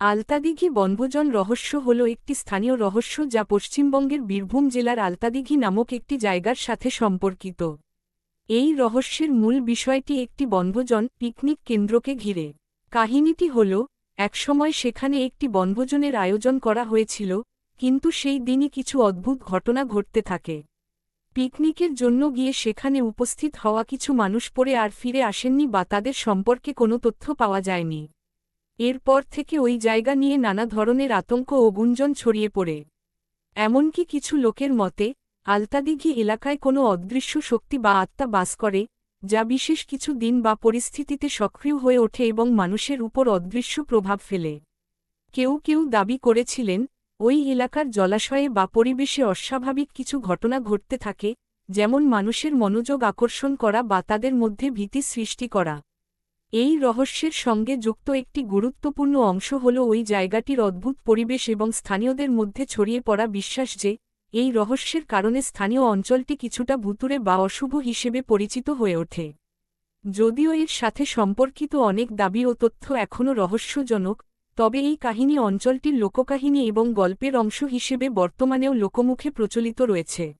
আলতাদিঘি বনভোজন রহস্য হল একটি স্থানীয় রহস্য যা পশ্চিমবঙ্গের বীরভূম জেলার আলতাদিঘি নামক একটি জায়গার সাথে সম্পর্কিত। এই রহস্যের মূল বিষয়টি একটি বনভোজন পিকনিক কেন্দ্রকে ঘিরে। কাহিনীটি হল, একসময় সেখানে একটি বনভোজনের আয়োজন করা হয়েছিল, কিন্তু সেই দিনই কিছু অদ্ভুত ঘটনা ঘটতে থাকে। পিকনিকের জন্য গিয়ে সেখানে উপস্থিত হওয়া কিছু মানুষ পরে আর ফিরে আসেননি বা তাদের সম্পর্কে কোনো তথ্য পাওয়া যায়নি। এরপর থেকে ওই জায়গা নিয়ে নানা ধরনের আতঙ্ক ও গুঞ্জন ছড়িয়ে পড়ে। এমনকি কিছু লোকের মতে, আলতাদিঘি এলাকায় কোনো অদৃশ্য শক্তি বা আত্মা বাস করে, যা বিশেষ কিছু দিন বা পরিস্থিতিতে সক্রিয় হয়ে ওঠে এবং মানুষের উপর অদৃশ্য প্রভাব ফেলে। কেউ কেউ দাবি করেছিলেন, ওই এলাকার জলাশয়ে বা পরিবেশে অস্বাভাবিক কিছু ঘটনা ঘটতে থাকে, যেমন মানুষের মনোযোগ আকর্ষণ করা বা তাদের মধ্যে ভীতি সৃষ্টি করা। এই রহস্যের সঙ্গে যুক্ত একটি গুরুত্বপূর্ণ অংশ হল ওই জায়গাটির অদ্ভুত পরিবেশ এবং স্থানীয়দের মধ্যে ছড়িয়ে পড়া বিশ্বাস যে, এই রহস্যের কারণে স্থানীয় অঞ্চলটি কিছুটা ভুতুড়ে বা অশুভ হিসেবে পরিচিত হয়ে ওঠে। যদিও এর সাথে সম্পর্কিত অনেক দাবি ও তথ্য এখনও রহস্যজনক, তবে এই কাহিনী অঞ্চলটির লোককাহিনী এবং গল্পের অংশ হিসেবে বর্তমানেও লোকমুখে প্রচলিত রয়েছে।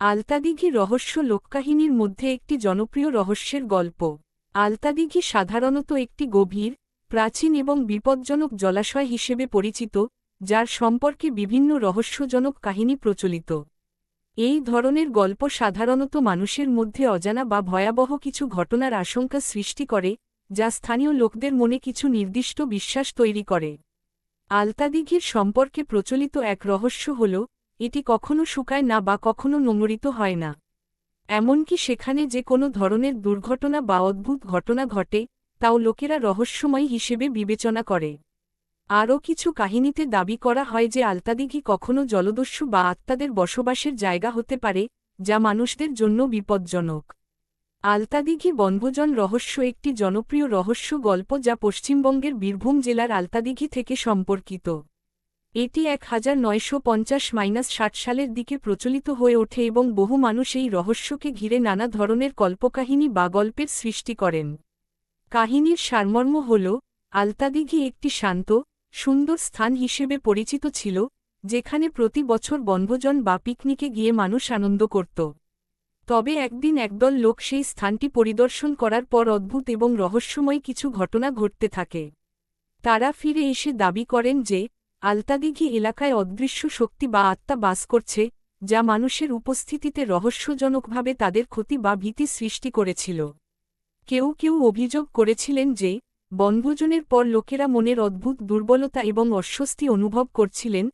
আলতাদিঘি রহস্য লোককাহিনীর মধ্যে একটি জনপ্রিয় রহস্যের গল্প। আলতাদিঘি সাধারণত একটি গভীর, প্রাচীন এবং বিপজ্জনক জলাশয় হিসেবে পরিচিত, যার সম্পর্কে বিভিন্ন রহস্যজনক কাহিনী প্রচলিত। এই ধরনের গল্প সাধারণত মানুষের মধ্যে অজানা বা ভয়াবহ কিছু ঘটনার আশঙ্কা সৃষ্টি করে, যা স্থানীয় লোকদের মনে কিছু নির্দিষ্ট বিশ্বাস তৈরি করে। আলতাদিঘির সম্পর্কে প্রচলিত এক রহস্য হল, এটি কখনো শুকায় না বা কখনো নোংরিত হয় না। এমনকি সেখানে যে কোনো ধরনের দুর্ঘটনা বা অদ্ভুত ঘটনা ঘটে, তাও লোকেরা রহস্যময় হিসেবে বিবেচনা করে। আরও কিছু কাহিনীতে দাবি করা হয় যে আলতাদিঘি কখনো জলদস্যু বা আত্মাদের বসবাসের জায়গা হতে পারে, যা মানুষদের জন্য বিপজ্জনক। আলতাদিঘি বনভোজন রহস্য একটি জনপ্রিয় রহস্য গল্প যা পশ্চিমবঙ্গের বীরভূম জেলার আলতাদিঘি থেকে সম্পর্কিত। এটি 1950-60 সালের দিকে প্রচলিত হয়ে ওঠে এবং বহু মানুষ এই রহস্যকে ঘিরে নানা ধরনের কল্পকাহিনী বা গল্পের সৃষ্টি করেন। কাহিনীর সারমর্ম হল, আলতাদিঘি একটি শান্ত, সুন্দর স্থান হিসেবে পরিচিত ছিল, যেখানে প্রতি বছর বনভোজন বা পিকনিকে গিয়ে মানুষ আনন্দ করত। তবে একদিন একদল লোক সেই স্থানটি পরিদর্শন করার পর অদ্ভুত এবং রহস্যময় কিছু ঘটনা ঘটতে থাকে। তারা ফিরে এসে দাবি করেন যে, আলতাদিঘি এলাকায় অদৃশ্য শক্তি বা আত্মা বাস করছে, যা মানুষের উপস্থিতিতে রহস্যজনকভাবে তাদের ক্ষতি বা ভীতি সৃষ্টি করেছিল। কেউ কেউ অভিযোগ করেছিলেন যে, বনভোজনের পর লোকেরা মনের অদ্ভুত দুর্বলতা এবং অস্বস্তি অনুভব করছিলেন,